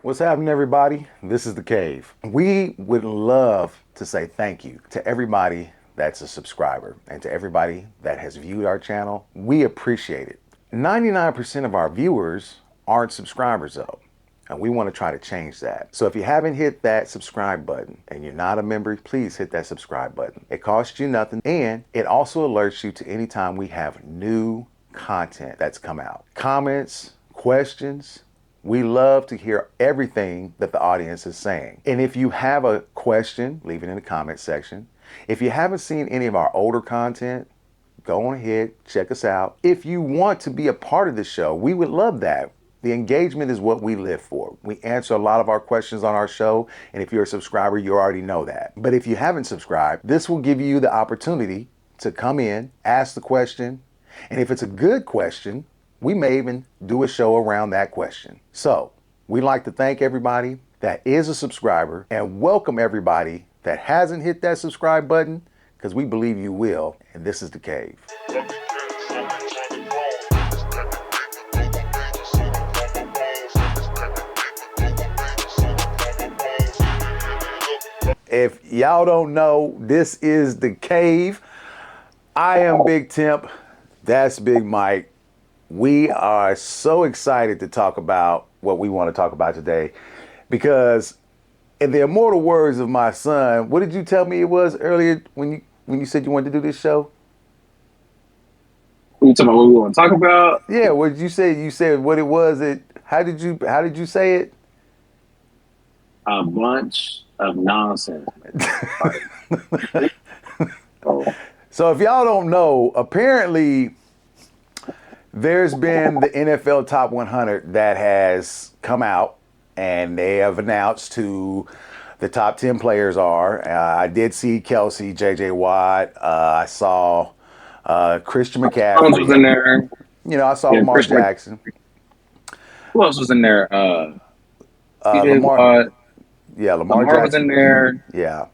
What's happening, everybody? This is The Cave. We would love to say thank you to everybody that's a subscriber and to everybody that has viewed our channel. We appreciate it. 99% of our viewers aren't subscribers, though, and we want to try to change that. So if you haven't hit that subscribe button and you're not a member, please hit that subscribe button. It costs you nothing, and it also alerts you to any time we have new content that's come out. Comments, questions. We love to hear everything that the audience is saying. And if you have a question, leave it in the comment section. If you haven't seen any of our older content, go on ahead, check us out. If you want to be a part of the show, we would love that. The engagement is what we live for. We answer a lot of our questions on our show, and if you're a subscriber, you already know that. But if you haven't subscribed, this will give you the opportunity to come in, ask the question, and if it's a good question, we may even do a show around that question. So we'd like to thank everybody that is a subscriber and welcome everybody that hasn't hit that subscribe button, because we believe you will. And this is The Cave. If y'all don't know, this is The Cave. I am Big Temp. That's Big Mike. We are so excited to talk about what we want to talk about today, because in the immortal words of my son, what did you tell me it was earlier when you said you wanted to do this show? You talking about what we want to talk about? Yeah, what did you say? You said what it was. How did you say it? A bunch of nonsense. So if y'all don't know, apparently there's been the NFL Top 100 that has come out, and they have announced who the top 10 players are. I did see Kelsey, J.J. Watt. I saw Christian McCaffrey. Mahomes was in there. You know, I saw Lamar Jackson. Who else was in there? Lamar. Yeah, Lamar Jackson was in there. Yeah.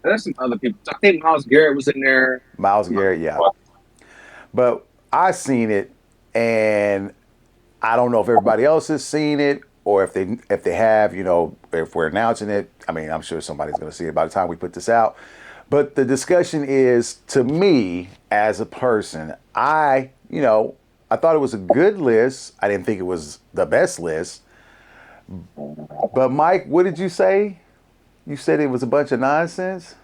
There's some other people. I think Myles Garrett was in there. Myles Garrett, yeah. But I seen it, and I don't know if everybody else has seen it, or if they have, you know, if we're announcing it. I mean, I'm sure somebody's going to see it by the time we put this out. But the discussion is, to me, as a person, I thought it was a good list. I didn't think it was the best list. But Mike, what did you say? You said it was a bunch of nonsense?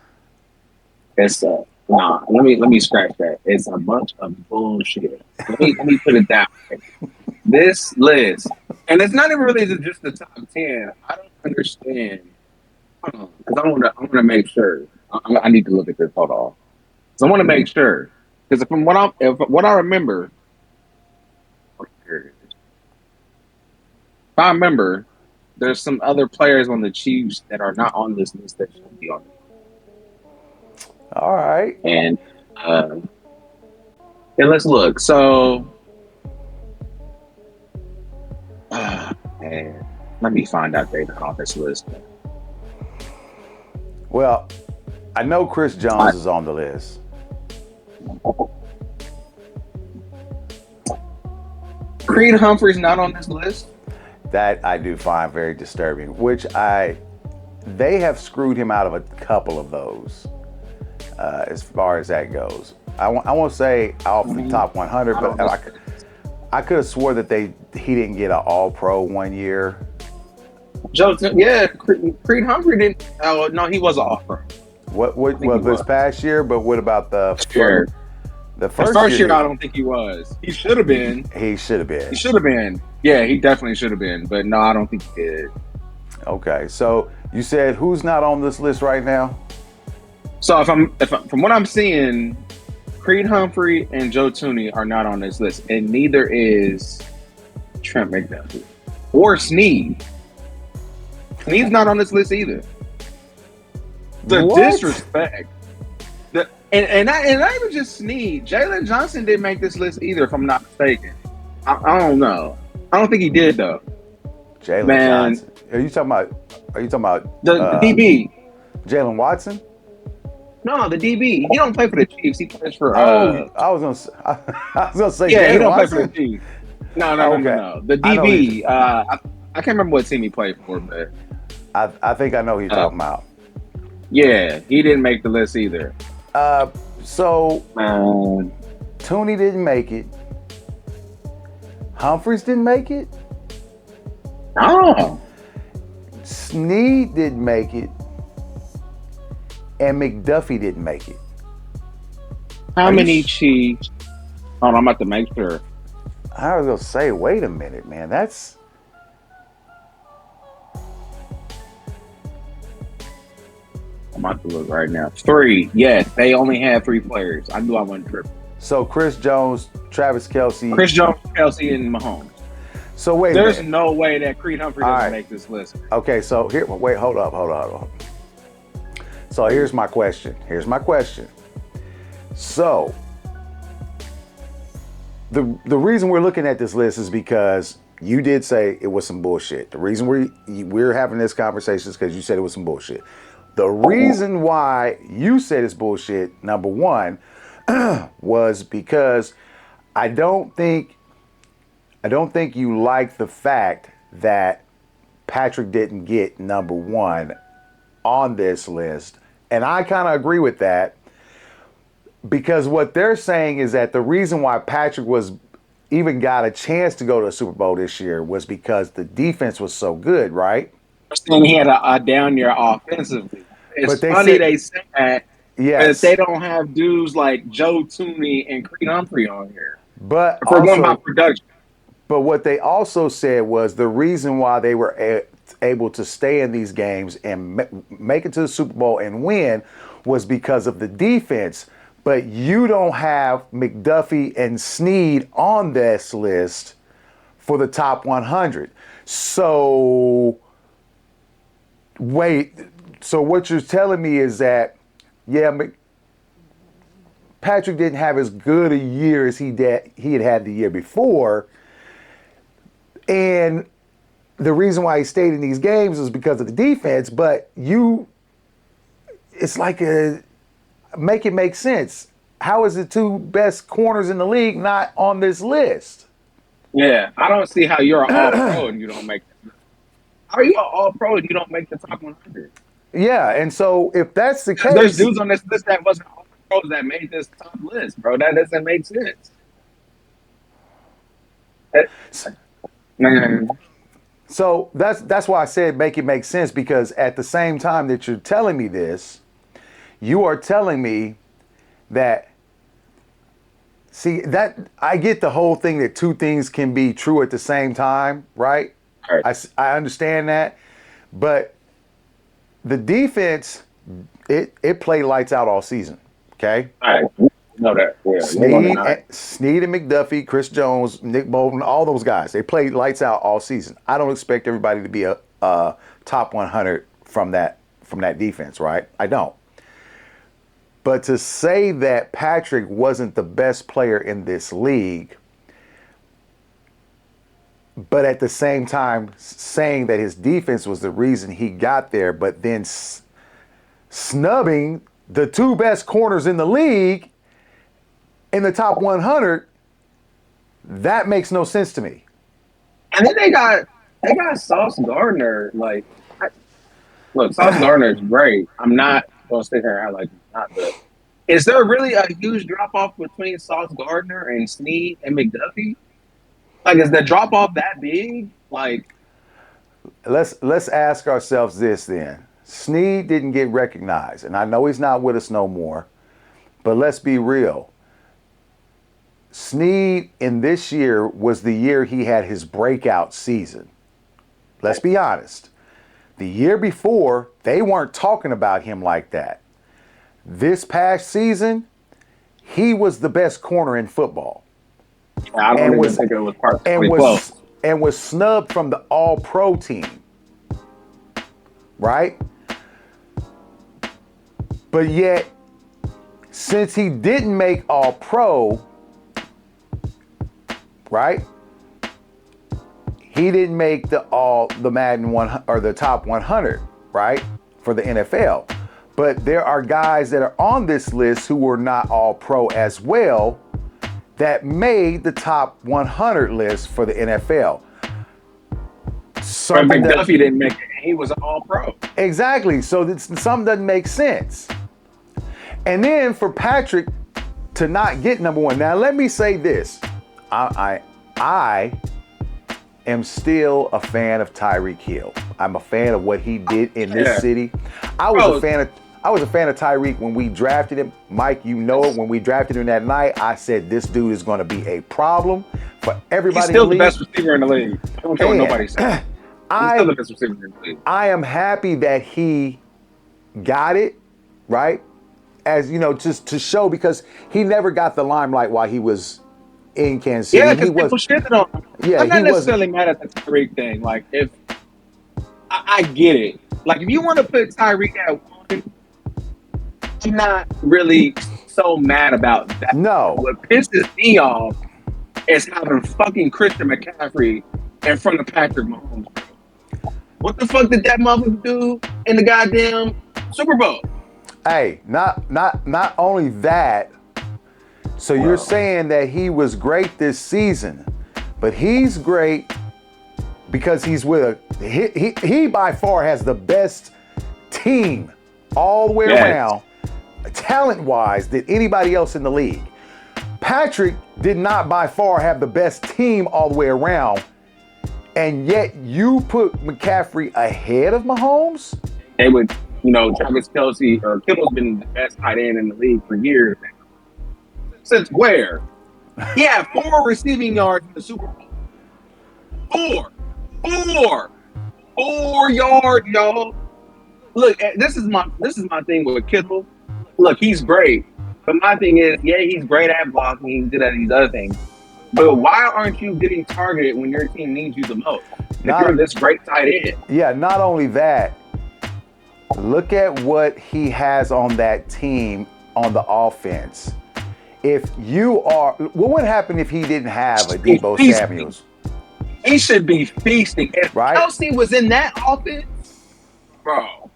It's nah. Let me scratch that. It's a bunch of bullshit. Let me put it that way. This list, and it's not even really just the top 10. I don't understand, because I want to make sure. I need to look at this. Hold on. So I want to make sure, because from what I remember, if I remember, there's some other players on the Chiefs that are not on this list that should be on it. All right. And let's look. So, man, let me find out they on this list. Well, I know Chris Jones is on the list. Creed Humphrey's not on this list. That I do find very disturbing, they have screwed him out of a couple of those, as far as that goes. I won't say off the top 100, but I could have swore that he didn't get an All-Pro one year. Creed Humphrey didn't. Oh no, he was an All-Pro. What this past year? But what about the year? The first year, I don't think he was. He should have been. He should have been. He should have been. Yeah, he definitely should have been. But no, I don't think he did. Okay, so you said who's not on this list right now? So from what I'm seeing, Creed Humphrey and Joe Thuney are not on this list, and neither is Trent McDuffie or Snead. Snead's not on this list either. The disrespect. And not even just Snead. Jalen Johnson didn't make this list either, if I'm not mistaken. I don't know. I don't think he did though. Jalen Johnson. Are you talking about the DB? Jalen Watson? No, the DB. He don't play for the Chiefs. He plays for. I was gonna say. Yeah, Jalen he don't Watson. play for the Chiefs. No. The DB. I can't remember what team he played for, but I think I know who you're talking about. yeah, he didn't make the list either. So Tooney didn't make it. Humphries didn't make it. Oh, Snead didn't make it. And McDuffie didn't make it. how many Chiefs? Hold on, I'm about to make sure. I was gonna say, wait a minute, man. That's I'm about to look right now. 3. Yes, they only had 3 players. I knew I wasn't tripping. so Chris Jones, Travis Kelce. Chris Jones, Kelsey, and Mahomes. So wait. There's no way that Creed Humphrey doesn't make this list. Okay, so here. Wait, hold up. So here's my question. So the reason we're looking at this list is because you did say it was some bullshit. The reason we're having this conversation is because you said it was some bullshit. The reason why you said it's bullshit, number one, was because I don't think you like the fact that Patrick didn't get number one on this list. And I kind of agree with that, because what they're saying is that the reason why Patrick even got a chance to go to a Super Bowl this year was because the defense was so good, right? And he had a down year offensively. It's funny they say that, yes, but they don't have dudes like Joe Tooney and Creed Humphrey on here. But for one by production. But what they also said was the reason why they were able to stay in these games and make it to the Super Bowl and win was because of the defense. But you don't have McDuffie and Snead on this list for the top 100. So, wait. So what you're telling me is that, yeah, Patrick didn't have as good a year as he had the year before. And the reason why he stayed in these games is because of the defense. But it's like make it make sense. How is the 2 best corners in the league not on this list? Yeah, I don't see how you're an all-pro and you don't make it. How are you an all-pro and you don't make the top 100? Yeah, and so if that's the case, there's dudes on this list that wasn't all-pros that made this top list, bro. That doesn't make sense. So that's why I said make it make sense, because at the same time that you're telling me this, you are telling me that, see, that I get the whole thing that 2 things can be true at the same time, right? I understand that, but the defense, it played lights out all season, okay? All right. Know that. Yeah. Snead and McDuffie, Chris Jones, Nick Bolton, all those guys, they played lights out all season. I don't expect everybody to be a top 100 from that defense, right? I don't. But to say that Patrick wasn't the best player in this league, but at the same time saying that his defense was the reason he got there, but then snubbing the 2 best corners in the league in the top 100, that makes no sense to me. And then they got Sauce Gardner. Like, look, Sauce Gardner is great. I'm not going to sit here and act like he's not good. Is there really a huge drop-off between Sauce Gardner and Snead and McDuffie? Like, is the drop-off that big? Like, let's ask ourselves this then. Snead didn't get recognized, and I know he's not with us no more, but let's be real. Snead in this year was the year he had his breakout season. Let's be honest. The year before, they weren't talking about him like that. This past season, he was the best corner in football. I don't even think it was part of and was snubbed from the All-Pro team. Right? But yet, since he didn't make All-Pro, right? He didn't make the Madden 1 or the top 100, right? For the NFL. But there are guys that are on this list who were not All-Pro as well that made the top 100 list for the NFL. But something that McDuffie didn't make it. He was an all-pro. exactly. So something doesn't make sense. And then for Patrick to not get number one. Now let me say this: I am still a fan of Tyreek Hill. I'm a fan of what he did in this city. I was a fan of Tyreek when we drafted him. Mike, you know it. When we drafted him that night, I said this dude is going to be a problem for everybody. He's still in the the best receiver in the league. I don't care what nobody says. He's still the best receiver in the league. I am happy that he got it, right? As you know, just to show, because he never got the limelight while he was in Kansas City. Yeah, because people shitted on him. Yeah, I'm not necessarily mad at the Tyreek thing. Like, if I get it. Like, if you want to put Tyreek at one, I'm not really so mad about that. No. What pisses me off is having fucking Christian McCaffrey in front of Patrick Mahomes. What the fuck did that motherfucker do in the goddamn Super Bowl? Hey, not only that. So you're saying that he was great this season, but he's great because he's with he by far has the best team all the way around, talent-wise, than anybody else in the league. Patrick did not by far have the best team all the way around, and yet you put McCaffrey ahead of Mahomes? They would, Travis Kelce or Kittle's been the best tight end in the league for years now. Since where? He had 4 receiving yards in the Super Bowl. 4 yards, y'all. Look, this is my thing with Kittle. Look, he's great, but my thing is, he's great at blocking. He's good at these other things. But why aren't you getting targeted when your team needs you the most? If you're this great tight end. Yeah, not only that. Look at what he has on that team on the offense. If you are, what would happen if he didn't have a Deebo Samuels? He should be feasting. If right? Kelce was in that offense, bro.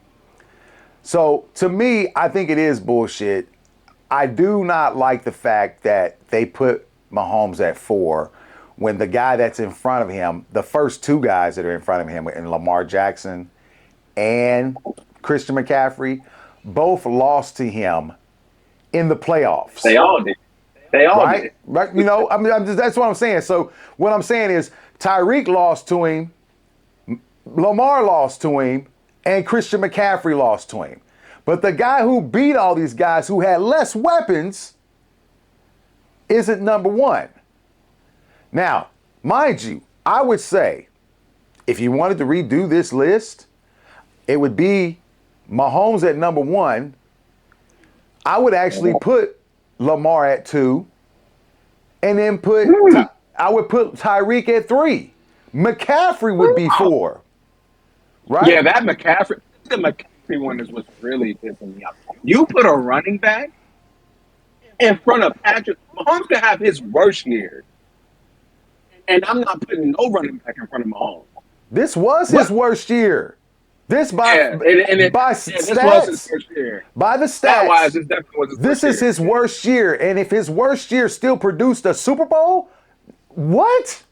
So to me, I think it is bullshit. I do not like the fact that they put Mahomes at 4 when the guy that's in front of him, the first 2 guys that are in front of him, and Lamar Jackson and Christian McCaffrey, both lost to him in the playoffs. They all did. Right? That's what I'm saying. So what I'm saying is Tyreek lost to him, Lamar lost to him, and Christian McCaffrey lost to him. But the guy who beat all these guys who had less weapons isn't number 1. Now, mind you, I would say if you wanted to redo this list, it would be Mahomes at number 1. I would actually put Lamar at 2, and then I would put Tyreek at 3. McCaffrey would be 4. Right? Yeah, the McCaffrey one is what's really pissing me off. You put a running back in front of Patrick. Mahomes could have his worst year, and I'm not putting no running back in front of Mahomes. This was his worst year. This by stats. This was his worst year. By the stats, this definitely was his this worst is year. his worst year. And if his worst year still produced a Super Bowl, what?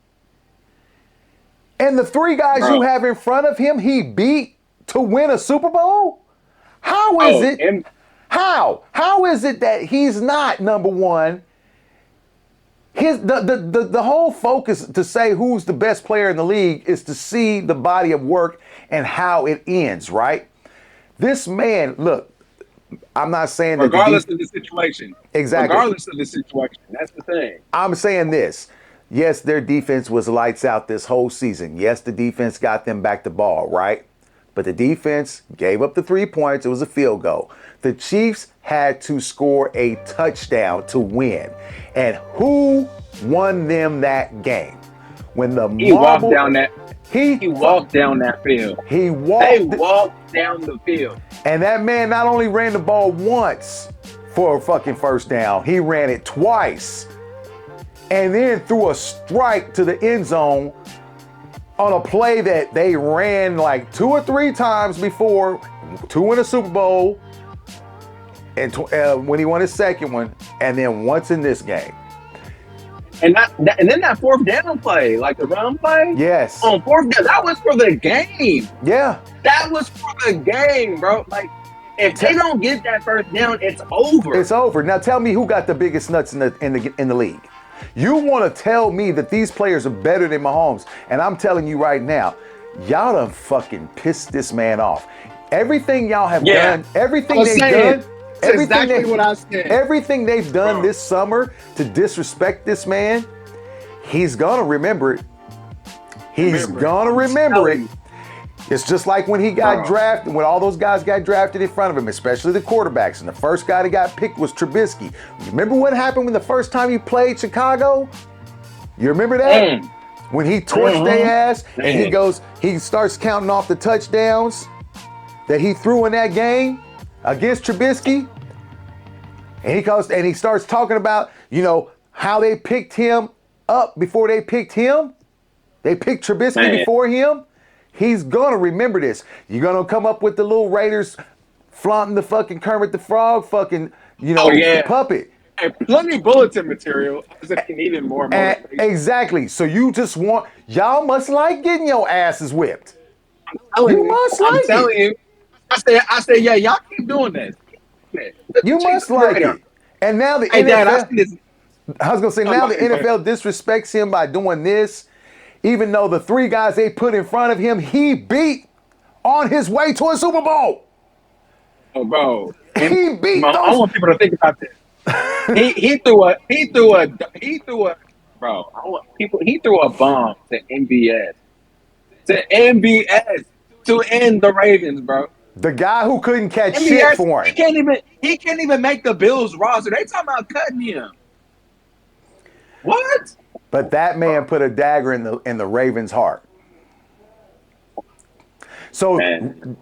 And the 3 guys you have in front of him, he beat to win a Super Bowl? How is it? How is it that he's not number 1? The whole focus to say who's the best player in the league is to see the body of work and how it ends, right? This man, look, I'm not saying that regardless of the situation. Exactly. Regardless of the situation. That's the thing. I'm saying this. Yes, their defense was lights out this whole season. Yes, the defense got them back the ball, right? But the defense gave up the 3 points. It was a field goal. The Chiefs had to score a touchdown to win. And who won them that game? He walked down that field. They walked down the field. And that man not only ran the ball once for a fucking first down, he ran it twice. And then threw a strike to the end zone on a play that they ran like 2 or 3 times before, 2 in the Super Bowl, and when he won his second one, and then once in this game. And then that fourth down play, like the run play, Yes. on fourth down, that was for the game. Yeah. That was for the game, bro. Like, if they don't get that first down, it's over. It's over. Now tell me who got the biggest nuts in the league. You want to tell me that these players are better than Mahomes, and I'm telling you right now, y'all done fucking pissed this man off. Everything y'all have done, everything they've done. What I said. Everything they've done this summer to disrespect this man, he's gonna remember it. He's gonna remember it. It's just like when he got drafted, when all those guys got drafted in front of him, especially the quarterbacks, and the first guy that got picked was Trubisky. You remember what happened when the first time he played Chicago? You remember that? When he torched their ass, and he starts counting off the touchdowns that he threw in that game against Trubisky, and he starts talking about, how they picked him up before they picked him. They picked Trubisky before him. He's gonna remember this. You're gonna come up with the little Raiders flaunting the fucking Kermit the Frog fucking, puppet. And plenty bulletin material as if you needed more motivation. Exactly. So y'all must like getting your asses whipped. I'm telling you. I said, yeah, y'all keep doing this. You must like it. And now the NFL, I was gonna say, now the NFL disrespects him by doing this, even though the three guys they put in front of him, he beat on his way to a Super Bowl. Oh, bro. He beat those. I want people to think about this. He threw a bomb to MBS. To end the Ravens, bro. The guy who couldn't catch shit for him. He can't even make the Bills roster. They talking about cutting him. What? But that man put a dagger in the Ravens' heart. So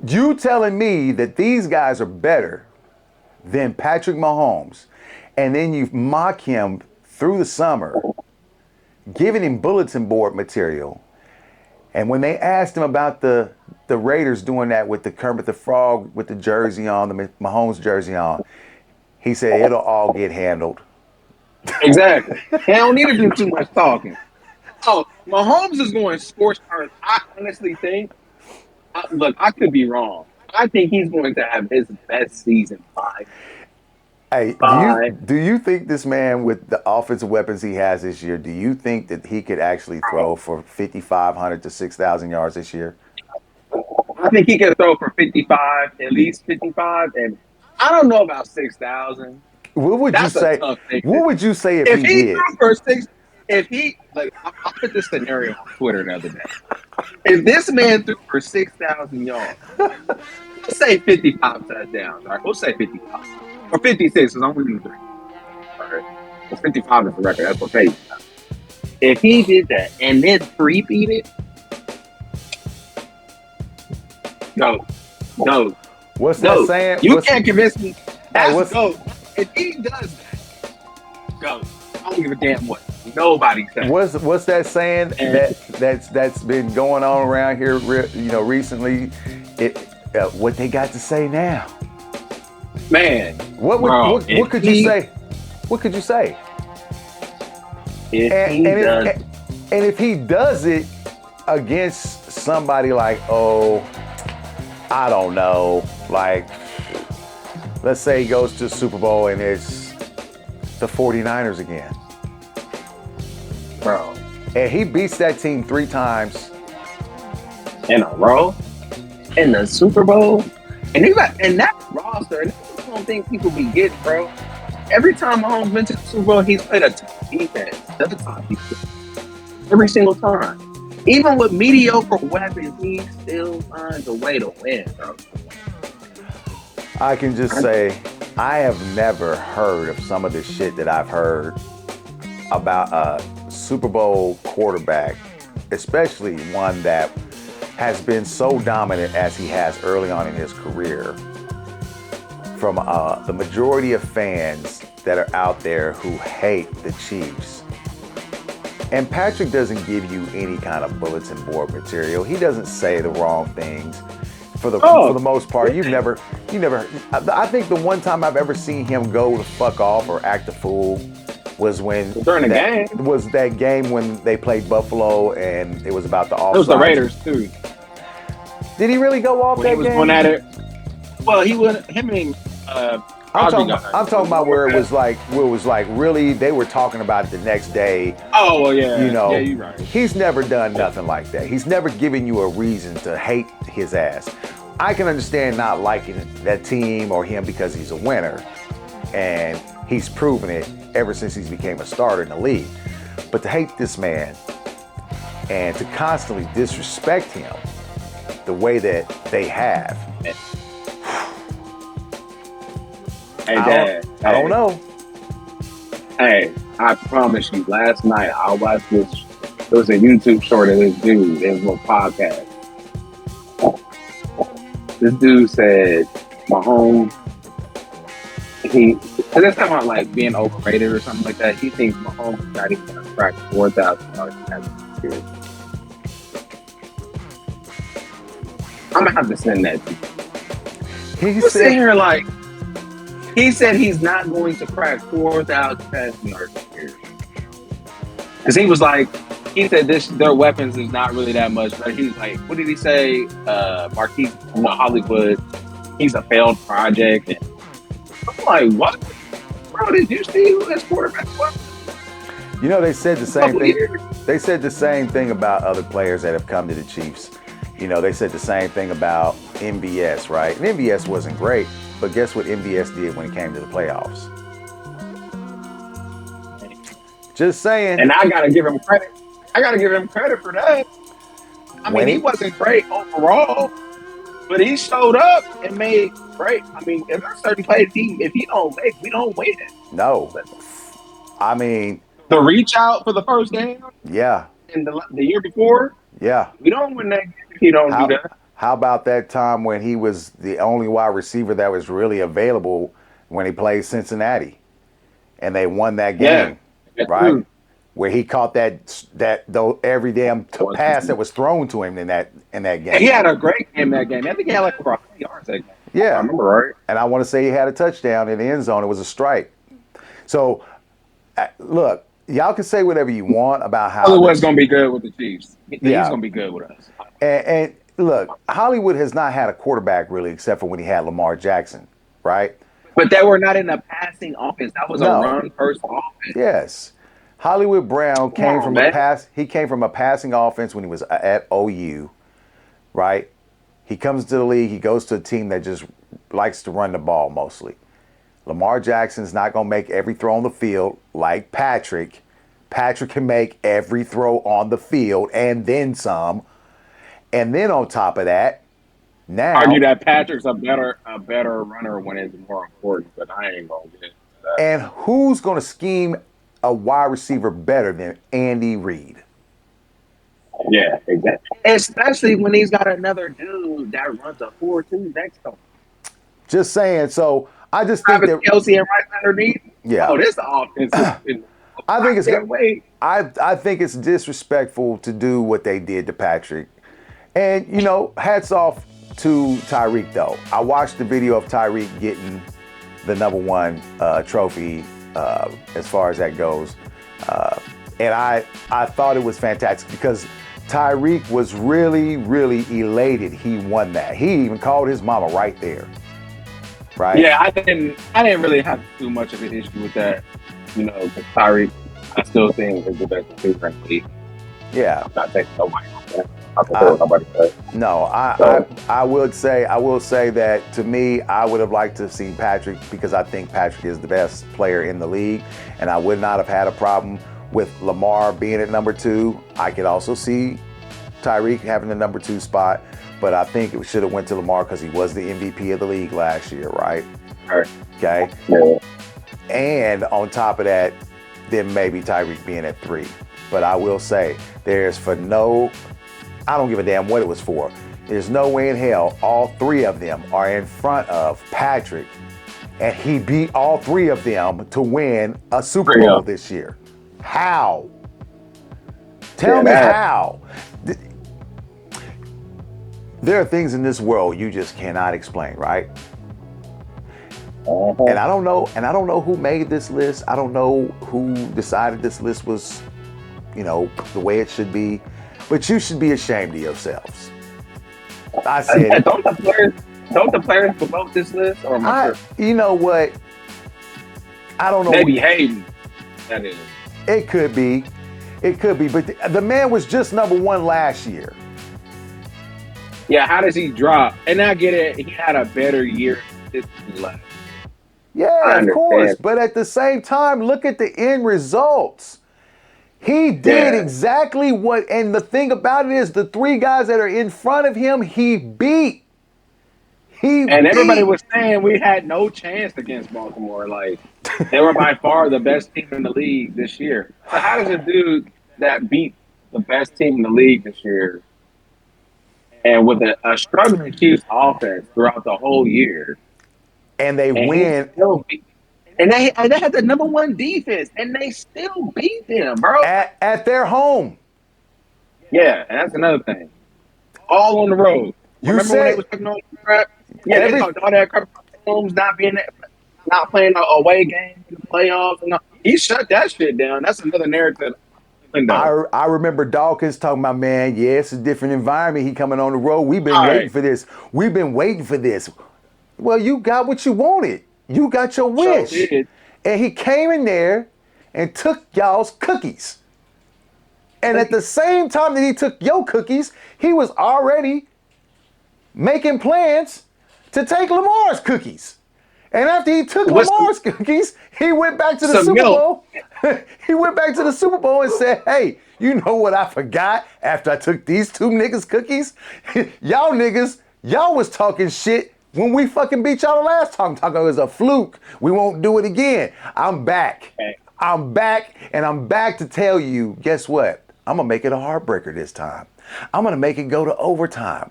you telling me that these guys are better than Patrick Mahomes, and then you mock him through the summer, giving him bulletin board material, and when they asked him about the Raiders doing that with the Kermit the Frog with the jersey on, the Mahomes jersey on, he said it'll all get handled. Exactly. They don't need to do too much talking. Oh, Mahomes is going scorched earth. I honestly think, look, I could be wrong. I think he's going to have his best season by. Hey, do you think this man, with the offensive weapons he has this year, do you think that he could actually throw for 5,500 to 6,000 yards this year? I think he can throw for 55, at least 55, and I don't know about 6,000. What would you say? What would you say if he did? Threw for six, I'll put this scenario on Twitter the other day. If this man threw for 6,000 yards, let's say 55 touchdowns, all right? We'll say 55 or 56 because I'm winning 3. All right, well, 55 is the record. That's what pays. If he did that and then three-peat it, go. What's that saying? You can't convince me. That's go. If he does that, go. I don't give a damn what nobody says. What's that saying that's been going on around here? Recently, what they got to say now? Man, what could you say? What could you say? If he does it against somebody like, I don't know, like, let's say he goes to the Super Bowl and it's the 49ers again. Bro. And he beats that team 3 times in a row in the Super Bowl. And that roster, and that's the one thing people be getting, bro. Every time Mahomes went to the Super Bowl, he's played a top defense. That's a top defense. Every single time. Even with mediocre weapons, he still finds a way to win, bro. I can just say, I have never heard of some of the shit that I've heard about a Super Bowl quarterback, especially one that has been so dominant as he has early on in his career, from the majority of fans that are out there who hate the Chiefs. And Patrick doesn't give you any kind of bulletin board material. He doesn't say the wrong things. For the most part, you never. I think the one time I've ever seen him go the fuck off or act a fool was when during the game. was that game when they played Buffalo and it was about the offside. It was the Raiders too. Did he really go off When that he was game? going at it. Well, he went him and I'm talking about where it was like really they were talking about it the next day. Oh well, yeah. You know, yeah, you're right. He's never done nothing like that. He's never given you a reason to hate his ass. I can understand not liking that team or him because he's a winner, and he's proven it ever since he's became a starter in the league. But to hate this man and to constantly disrespect him the way that they have. Hey, Dad. I don't know. Hey, I promise you, last night I watched this. It was a YouTube short of this dude. It was a podcast. This dude said, Mahomes, because it's talking about like being overrated or something like that. He thinks Mahomes is not even going to crack 4,000 yards this year. I'm going to have to send that to you. He's sitting here like, he said he's not going to crack 4,000 passing yards this year. Because he was like, he said their weapons is not really that much better. He was like, what did he say? Marquise from Hollywood, he's a failed project. And I'm like, what? Bro, did you see who this quarterback was? You know, they said the same thing. They said the same thing about other players that have come to the Chiefs. You know, they said the same thing about MVS, right? And MVS wasn't great, but guess what MVS did when it came to the playoffs? Just saying. And I got to give him credit. I got to give him credit for that. I mean, he wasn't great overall, but he showed up and made great. I mean, if a certain play team, if he don't make, we don't win. No. I mean. The reach out for the first game? Yeah. And the year before? Yeah. We don't win that game if he don't do that. How about that time when he was the only wide receiver that was really available when he played Cincinnati? And they won that game, right? True. Where he caught that every damn pass that was thrown to him in that game. He had a great game that game. I think he had like over 100 yards that game. Yeah. I remember right. And I want to say he had a touchdown in the end zone. It was a strike. So, look, y'all can say whatever you want about how Hollywood's going to be good with the Chiefs. He's going to be good with us. And look, Hollywood has not had a quarterback really except for when he had Lamar Jackson, right? But they were not in a passing offense. That was a run-first offense. Yes. Hollywood Brown came from a passing offense when he was at OU, right? He comes to the league. He goes to a team that just likes to run the ball mostly. Lamar Jackson's not going to make every throw on the field like Patrick. Patrick can make every throw on the field and then some. And then on top of that, now argue that Patrick's a better runner when it's more important, but I ain't going to get that. And who's going to scheme a wide receiver better than Andy Reid? Yeah, exactly. Especially when he's got another dude that runs a 4-2 next to him. Just saying. So I just think that Kelsey and right underneath. Yeah. Oh, this offense. I think it's disrespectful to do what they did to Patrick. And you know, hats off to Tyreek though. I watched the video of Tyreek getting the #1 trophy as far as that goes. And I thought it was fantastic because Tyreek was really, really elated he won that. He even called his mama right there. Right? Yeah, I didn't really have too much of an issue with that. You know, because Tyreek, I still think is the best receiver in the league. Yeah. I'm not taking nobody on that. I can tell nobody that. No, I will say that to me, I would have liked to have seen Patrick because I think Patrick is the best player in the league, and I would not have had a problem with Lamar being at #2. I could also see Tyreek having the #2 spot, but I think it should have went to Lamar because he was the MVP of the league last year, right? Right. Okay. Yeah. And on top of that, then maybe Tyreek being at 3. But I will say, I don't give a damn what it was for. There's no way in hell all 3 of them are in front of Patrick, and he beat all 3 of them to win a Super Bowl this year. How? Tell me how. There are things in this world you just cannot explain, right? And I don't know who made this list. I don't know who decided this list was, the way it should be. But you should be ashamed of yourselves. I said it. Don't the players promote this list, or am I You know what? I don't know. Maybe Hayden. That is. It could be. But the man was just number one last year. Yeah, how does he drop? And I get it. He had a better year this last. Yeah, of course. But at the same time, look at the end results. He did exactly what, and the thing about it is the three guys that are in front of him, he beat. Everybody was saying we had no chance against Baltimore. Like, they were by far the best team in the league this year. So how does a dude that beat the best team in the league this year and with a struggling Chiefs offense throughout the whole year, and they win, and they had the number one defense, and they still beat them, bro, at their home. Yeah, and that's another thing. All on the road. Remember when they was talking all that crap? Yeah, they talked all that crap about Mahomes not playing an away game in the playoffs. And he shut that shit down. That's another narrative. I remember Dawkins talking about, man, yeah, it's a different environment. He coming on the road. We've been waiting for this. We've been waiting for this. Well, you got what you wanted. You got your wish. So and he came in there and took y'all's cookies. And at the same time that he took your cookies, he was already making plans to take Lamar's cookies. And after he took Lamar's cookies, he went back to the Super Bowl. He went back to the Super Bowl and said, hey, you know what I forgot after I took these two niggas' cookies? Y'all was talking shit when we fucking beat y'all the last time. Talking it was a fluke. We won't do it again. I'm back. I'm back, and I'm back to tell you, guess what? I'm going to make it a heartbreaker this time. I'm going to make it go to overtime.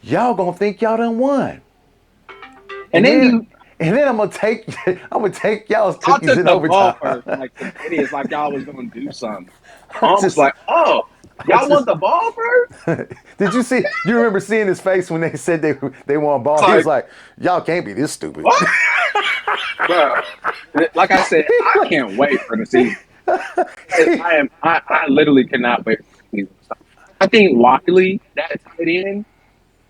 Y'all going to think y'all done won. And then I'm gonna take y'all's cookies in overtime. Like idiots, like y'all was gonna do something. I'm just like, oh, y'all want the ball first? Did you see? You remember seeing his face when they said they want ball? He was like, y'all can't be this stupid. Bro, like I said, I can't wait for the season. I literally cannot wait for the season. I think Wiley, that tight end.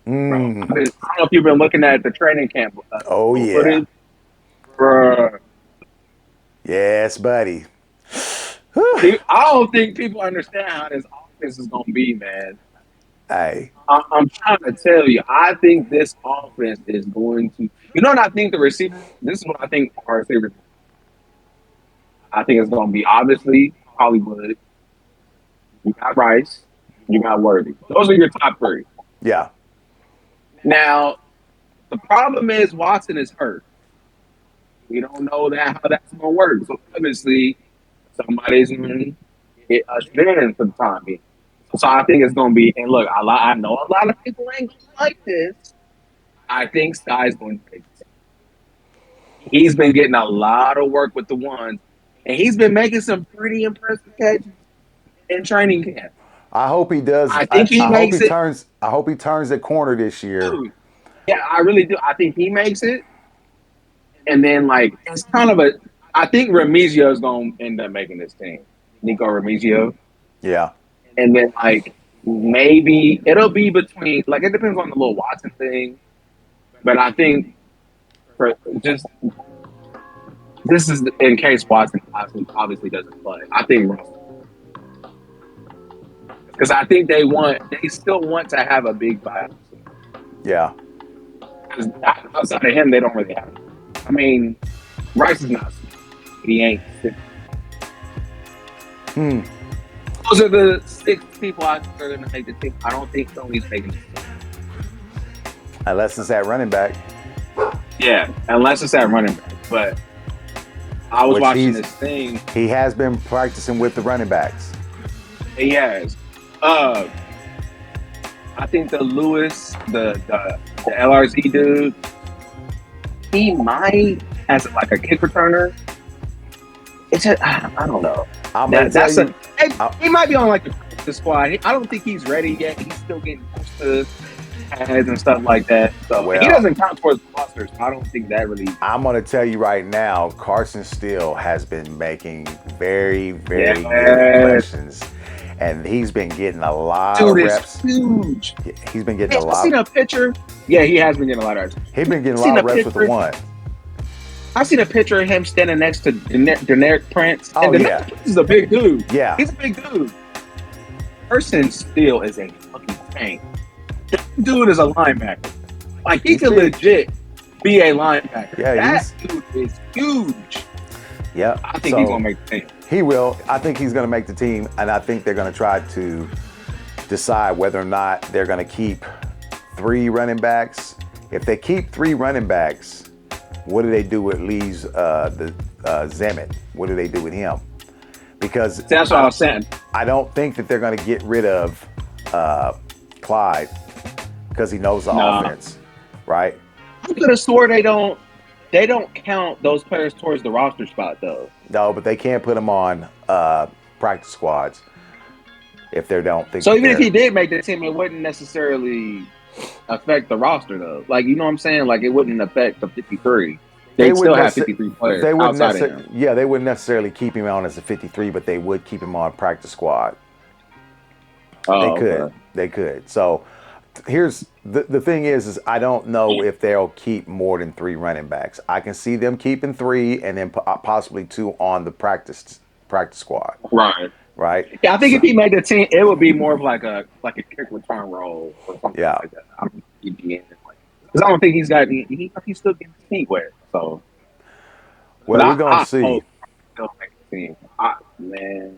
Bro, I don't know if you've been looking at the training camp. Footage. Bro. Yes, buddy. I don't think people understand how this offense is going to be, man. Hey. I'm trying to tell you, I think this offense is going to... You know what I think the receiver... This is what I think our receivers... I think it's going to be, obviously, Hollywood. You got Rice. You got Worthy. Those are your top three. Yeah. Now, the problem is Watson is hurt. We don't know how that's going to work. So, obviously, somebody's going to get ushered in for the time being. So, I think it's going to be, and look, I know a lot of people ain't going to like this. I think Sky's going to take it. He's been getting a lot of work with the ones, and he's been making some pretty impressive catches in training camp. I hope he does. I hope he turns the corner this year. Dude, yeah, I really do. I think he makes it. And then, it's kind of I think Remigio is going to end up making this team. Nico Remigio. Yeah. And then, maybe it'll be between, it depends on the little Watson thing. But I think this is in case Watson obviously doesn't play. I think Russell. Because I think they still want to have a big buy. Yeah. Because outside of him, they don't really have it. I mean, Rice is not. He ain't. Those are the 6 people I think are going to make the team. I don't think Tony's making the team. Unless it's at running back. Yeah, unless it's at running back. But I was watching this thing. He has been practicing with the running backs. He has. I think the Lewis, the LRZ dude, he might as a kick returner. It's just, I don't know. He might be on the practice squad. I don't think he's ready yet. He's still getting used to pads and stuff like that. So he Well, doesn't count towards the roster. So I don't think that really. I'm going to tell you right now, Carson Steele has been making very, very good Yes, impressions. And he's been getting a lot of dude is reps. huge. He's been getting Hey, a I lot. seen a picture. Yeah, he has been getting a lot of reps. He's been getting a Seen lot of a reps with the picture. one. I seen a picture of him standing next to Deneric Prince. Oh, And yeah. Deneric Prince is a big dude. Yeah. He's a big dude. Carson Steele is a fucking tank. That dude is a linebacker. Like, he He's could big. legit be a linebacker. Yeah, that dude is huge. Yeah. I think he's going to make the team. He will. I think he's going to make the team, and I think they're going to try to decide whether or not they're going to keep 3 running backs. If they keep 3 running backs, what do they do with Lee's Zemet? What do they do with him? Because That's what I was saying. I don't think that they're going to get rid of Clyde because he knows the offense, right? I could have swore they don't count those players towards the roster spot though. No, but they can't put him on practice squads if they don't think. So even if he did make the team, it wouldn't necessarily affect the roster though. Like, you know what I'm saying? Like, it wouldn't affect the 53. They'd still have 53 players outside of him. Yeah, they wouldn't necessarily keep him on as a 53, but they would keep him on practice squad. Oh, They could. okay. They could. So here's the thing is I don't know if they'll keep more than 3 running backs. I can see them keeping 3 and then possibly 2 on the practice squad. Right. Right. Yeah, I think if he made the team, it would be more of like a kick return role or something like that. I don't think he'd be in it. Because I don't think he's still getting his feet wet. So, well, we're gonna see. He'll make the team. Man,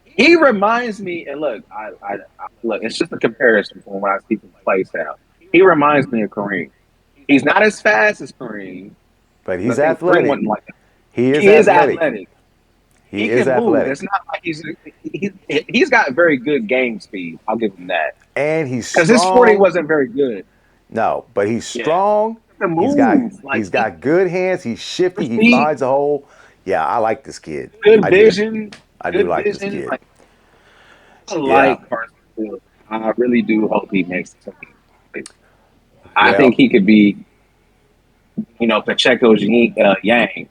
he reminds me. And look, I look. It's just a comparison from when I see him play style. He reminds me of Kareem. He's not as fast as Kareem, but he's Kareem athletic. wasn't like that. He is athletic. He can is move. athletic. It's not like he's got very good game speed. I'll give him that. And he's strong. Because his 40 wasn't very good. No, but he's strong. Yeah. He's got good hands. He's shifty. He finds a hole. Yeah, I like this kid. Good vision. I do like this kid. I like Carson Steele. I really do hope he makes the team. I think he could be, Pacheco's Yang.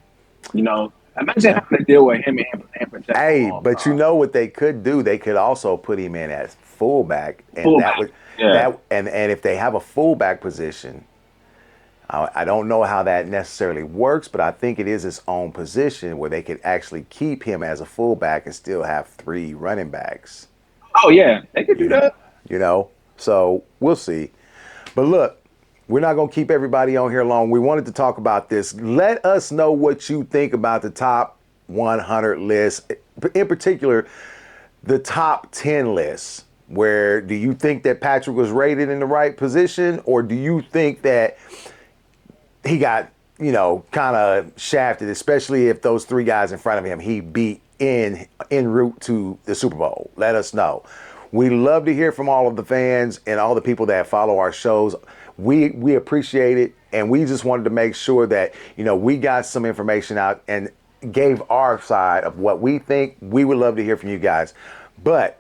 Imagine having to deal with him and Pacheco. Hey, but you know what they could do? They could also put him in as fullback, and and if they have a fullback position, I don't know how that necessarily works, but I think it is its own position where they could actually keep him as a fullback and still have 3 running backs. Oh yeah, they could do that. So we'll see. But look, we're not going to keep everybody on here long. We wanted to talk about this. Let us know what you think about the top 100 list, in particular, the top 10 lists. Where do you think that Patrick was rated in the right position, or do you think that he got, kind of shafted, especially if those 3 guys in front of him he beat en route to the Super Bowl? Let us know. We love to hear from all of the fans and all the people that follow our shows. We appreciate it, and we just wanted to make sure that, we got some information out and gave our side of what we think. We would love to hear from you guys. But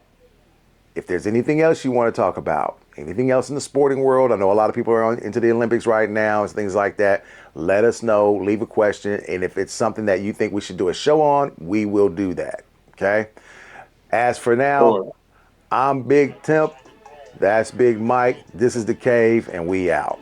if there's anything else you want to talk about, anything else in the sporting world, I know a lot of people are into the Olympics right now and things like that. Let us know, leave a question, and if it's something that you think we should do a show on, we will do that, okay? As for now, I'm Big Temp, that's Big Mike, this is The Cave, and we out.